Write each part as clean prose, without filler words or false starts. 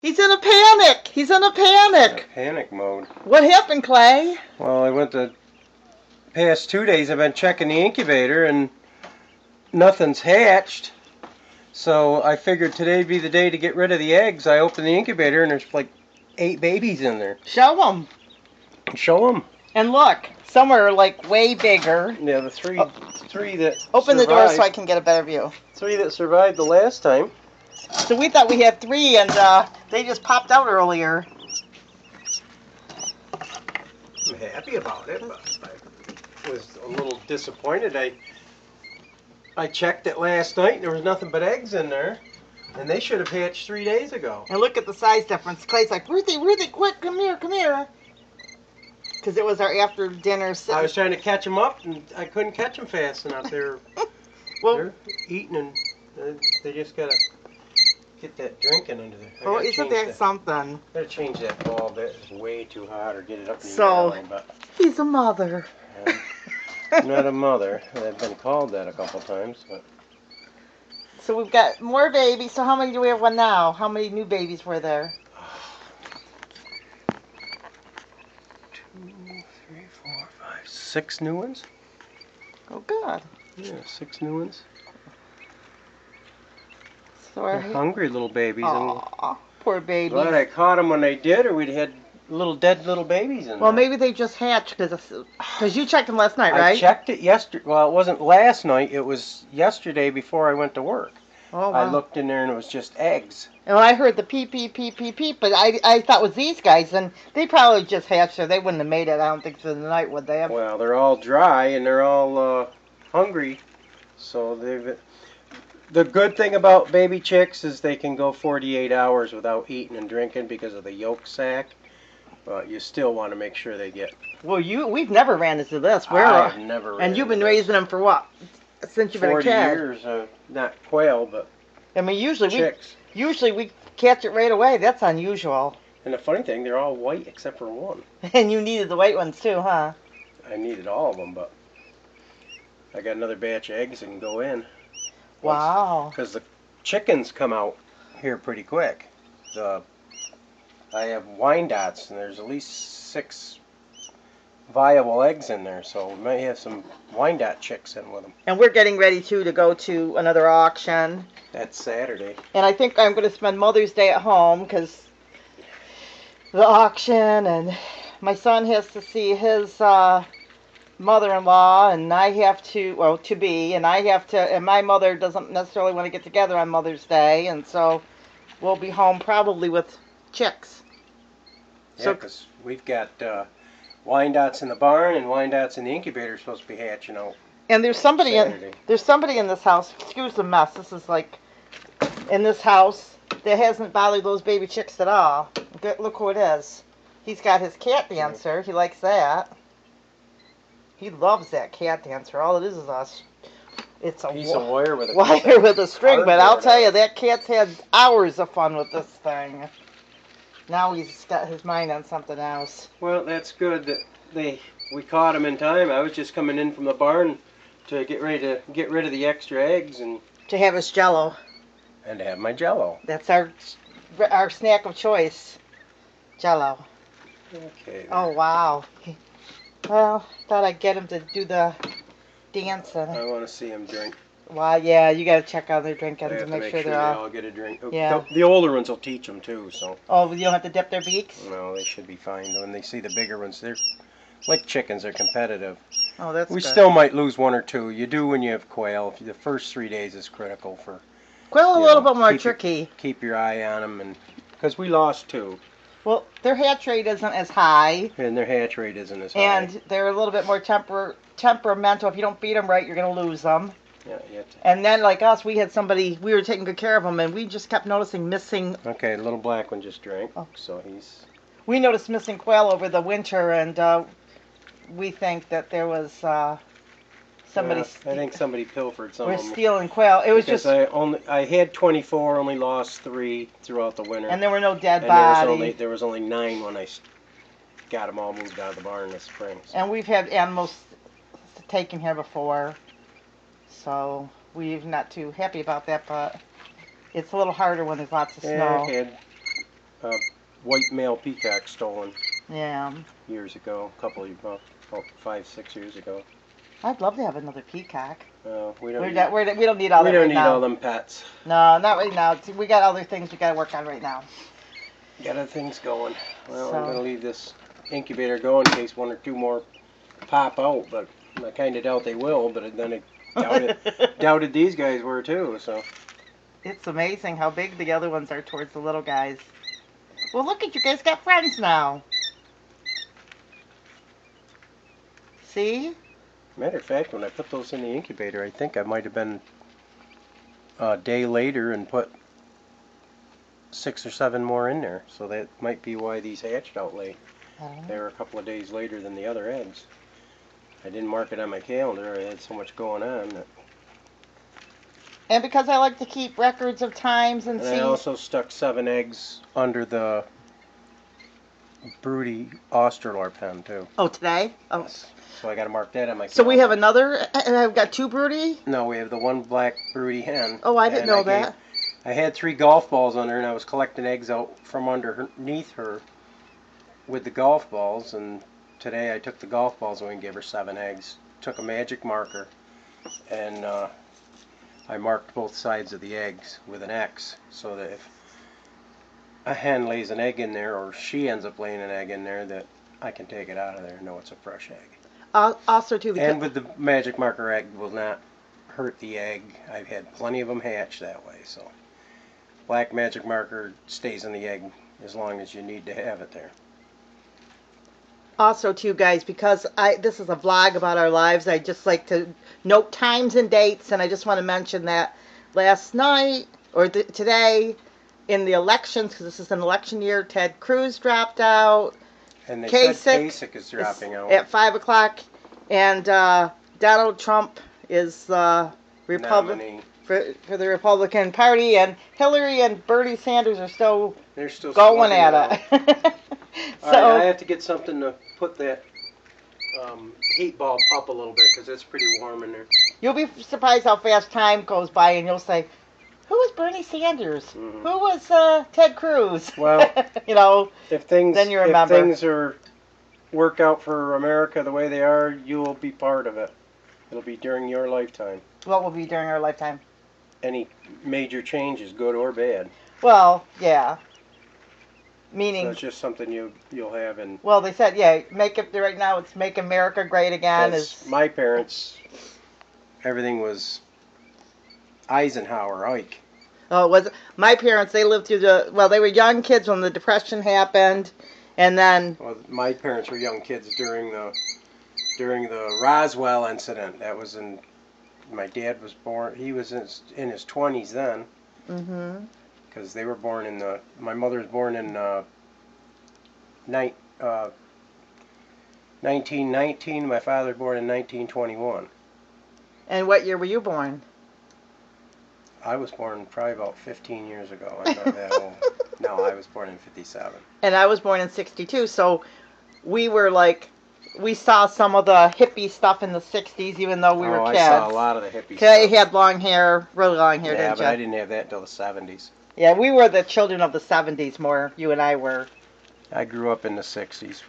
He's in a panic. He's in a panic. Panic mode. What happened, Clay? Well, I went the past 2 days. I've been checking the incubator and nothing's hatched. So I figured today'd be the day to get rid of the eggs. I opened the incubator and there's like 8 babies in there. Show them. Show them. And look, some are like way bigger. Yeah, the three that Open survived, the door so I can get a better view. 3 that survived the last time. So we thought we had 3 and they just popped out earlier. I'm happy about it, but I was a little disappointed. I checked it last night and there was nothing but eggs in there. And they should have hatched 3 days ago. And look at the size difference. Clay's like, Ruthie, quick, come here. Because it was our after dinner. I was trying to catch them up and I couldn't catch them fast enough. They're eating and they just gotta get that drinking under there. Oh, isn't that something? Gotta change that bulb. It's way too hot, or get it up in the So, he's a mother. I'm not a mother. I've been called that a couple times, but. So we've got more babies. So how many do we have now? How many new babies were there? 2, 3, 4, 5, 6 new ones. Oh, good. Yeah, 6 new ones. So they're hungry little babies. Aw, poor babies. Glad I caught them when they did, or we'd had dead little babies in there. Well, maybe they just hatched because you checked them last night, right? I checked it yesterday. Well, it wasn't last night. It was yesterday before I went to work. Oh, wow. I looked in there and it was just eggs. And I heard the peep, but I thought it was these guys, and they probably just hatched, or they wouldn't have made it, I don't think, through the night, would they have? Well, they're all dry and they're all hungry. So the good thing about baby chicks is they can go 48 hours without eating and drinking because of the yolk sac. But you still want to make sure they get. Well, we've never ran into this. I've never ran and you've been into raising them for what? Since you've been a kid. 40 years, not quail, but I mean, chicks. Usually we catch it right away. That's unusual. And the funny thing, they're all white except for one. And you needed the white ones too, huh? I needed all of them, but I got another batch of eggs that can go in. Wow. Because the chickens come out here pretty quick. I have Wyandottes, and there's at least 6 viable eggs in there, so we might have some Wyandotte chicks in with them. And we're getting ready to go to another auction. That's Saturday. And I think I'm going to spend Mother's Day at home because the auction, and my son has to see his mother-in-law, and I have to, well, to be, and I have to, and my mother doesn't necessarily want to get together on Mother's Day, and so we'll be home probably with chicks. Yeah, because we've got Wyandottes in the barn and Wyandottes in the incubator supposed to be hatching out. And there's somebody in this house. Excuse the mess. This is like in this house that hasn't bothered those baby chicks at all. Look who it is. He's got his cat dancer. He likes that. He loves that cat dancer. All it is us. It's a piece of wire with a string. But I'll tell you, that cat's had hours of fun with this thing. Now he's got his mind on something else. Well, that's good that we caught him in time. I was just coming in from the barn to get rid of the extra eggs and to have his Jello. And to have my Jello. That's our snack of choice, Jello. Okay. Oh wow. Well, thought I'd get him to do the dancing. I want to see him drink. Well, yeah, you got to check out their drinking to make sure they all get a drink. Yeah. The older ones will teach them too. So. Oh, you don't have to dip their beaks? No, they should be fine. When they see the bigger ones, they're like chickens. They're competitive. Oh, that's We good. still might lose 1 or 2. You do when you have quail. The first 3 days is critical for. Quail a little bit more tricky. Keep your eye on them, and because we lost 2. Well, their hatch rate isn't as high. And their hatch rate isn't as high. And they're a little bit more temperamental. If you don't feed them right, you're going to lose them. Yeah, and then, like us, we had somebody, we were taking good care of them, and we just kept noticing missing. Okay, the little black one just drank, so he's. We noticed missing quail over the winter, and we think that there was somebody. I think somebody pilfered some of them. We're stealing quail. It was because I had 24, only lost 3 throughout the winter. And there were no dead bodies. There was only 9 when I got them all moved out of the barn this spring. So. And we've had animals taken here before. So we're not too happy about that, but it's a little harder when there's lots of snow. I had white male peacock stolen Yeah. years ago, about 5, 6 years ago. I'd love to have another peacock. We We don't don't need all that right need now. all them pets. No, not right now. See, we got other things we got to work on right now. Got other things going. Well, I'm So- gonna leave this incubator going in case 1 or 2 more pop out, but I kind of doubt they will. But then I doubted these guys were too. So It's amazing how big the other ones are towards the little guys. Well, look at you guys got friends now. See? matter of fact, when I put those in the incubator, I think I might have been a day later and put 6 or 7 more in there. So that might be why these hatched out late. I don't They know. were a couple of days later than the other eggs. I didn't mark it on my calendar. I had so much going on. And because I like to keep records of times and And I see. also stuck 7 eggs under the broody Australor pen too. Oh, today? Oh. So I got to mark that on my calendar. So we have another. I've got 2 broody. No, we have the 1 black broody hen. Oh, I didn't and know that. I had 3 golf balls on her, and I was collecting eggs out from underneath her with the golf balls. And today I took the golf balls away and gave her 7 eggs. Took a magic marker, and I marked both sides of the eggs with an X, so that if a hen lays an egg in there, or she ends up laying an egg in there, that I can take it out of there and know it's a fresh egg. Also, too, because And with the magic marker, egg will not hurt the egg. I've had plenty of them hatch that way. So black magic marker stays in the egg as long as you need to have it there. also too, guys, because this is a vlog about our lives. I just like to note times and dates, and I just want to mention that last night or today in the elections, because this is an election year, Ted Cruz dropped out. And they Kasich said Kasich is dropping out. At 5 o'clock, and Donald Trump is the Nominee. for the Republican Party, and Hillary and Bernie Sanders are still They're still going slugging at it. All right, I So have to get something to put that heat bulb up a little bit because it's pretty warm in there. you'll be surprised how fast time goes by, and you'll say, "Who was Bernie Sanders? Mhm. Who was Ted Cruz?" Well, you know. If things Then you remember. if things work out for America the way they are, you will be part of it. It'll be during your lifetime. What will be during our lifetime? Any major changes, good or bad. Well, yeah. So Meaning, it's just something you'll have in. well, they said, yeah, make it right now. It's Make America Great Again. As Is my parents, everything was Eisenhower, Ike. Oh, it was my parents? They lived through they were young kids when the Depression happened, and then Well, my parents were young kids during the Roswell incident. That was in. My dad was born. He was in his 20s then. mhm. Because they were born in the. My mother was born in 1919. My father was born in 1921. And what year were you born? I was born probably about 15 years ago. I'm not that old. No, I was born in 57. And I was born in '62, so we were like, we saw some of the hippie stuff in the '60s, even though we were kids. I saw a lot of the hippie Okay, stuff. had long hair, really long hair, Yeah, didn't but you? I didn't have that until the 70s. Yeah, we were the children of the '70s more. You and I were. I grew up in the 60s.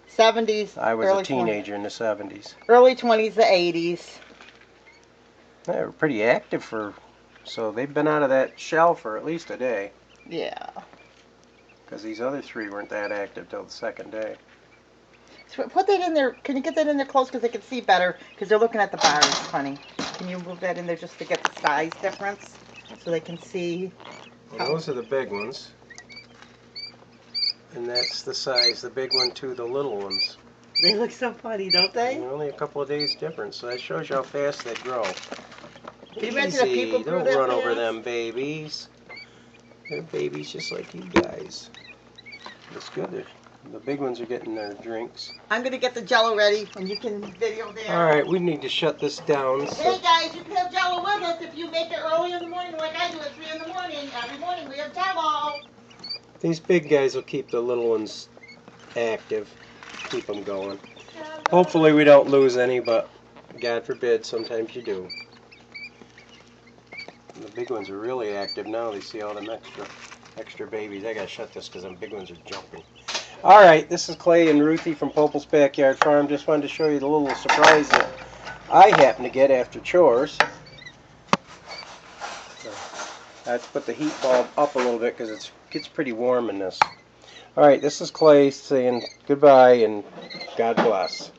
'70s. I was early a teenager in the 70s. Early '20s, the '80s. They were pretty active so they've been out of that shell for at least a day. Yeah. Because these other 3 weren't that active till the second day. So put that in there. Can you get that in there close because they can see better? Because they're looking at the bars, honey. Can you move that in there just to get the size difference so they can see? Well, those are the big ones. And that's the size, the big one to the little ones. They look so funny, don't they? And only a couple of days difference, so that shows you how fast they grow. Can you imagine if people grew Don't that run over fast? them babies. They're babies just like you guys. It's good. The big ones are getting their drinks. I'm going to get the Jell-O ready, and you can video there. All right, we need to shut this down. Hey guys, you can have Jell-O with us if you make it early in the morning like I do at 3 in the morning. Every morning we have Jell-O. These big guys will keep the little ones active, keep them going. Hopefully we don't lose any, but God forbid, sometimes you do. The big ones are really active now. They see all them extra extra babies. I gotta shut this because them big ones are jumping. All right, this is Clay and Ruthie from Popel's Backyard Farm. Just wanted to show you the little surprise that I happened to get after chores. I have to put the heat bulb up a little bit because it gets pretty warm in this. All right, this is Clay saying goodbye and God bless.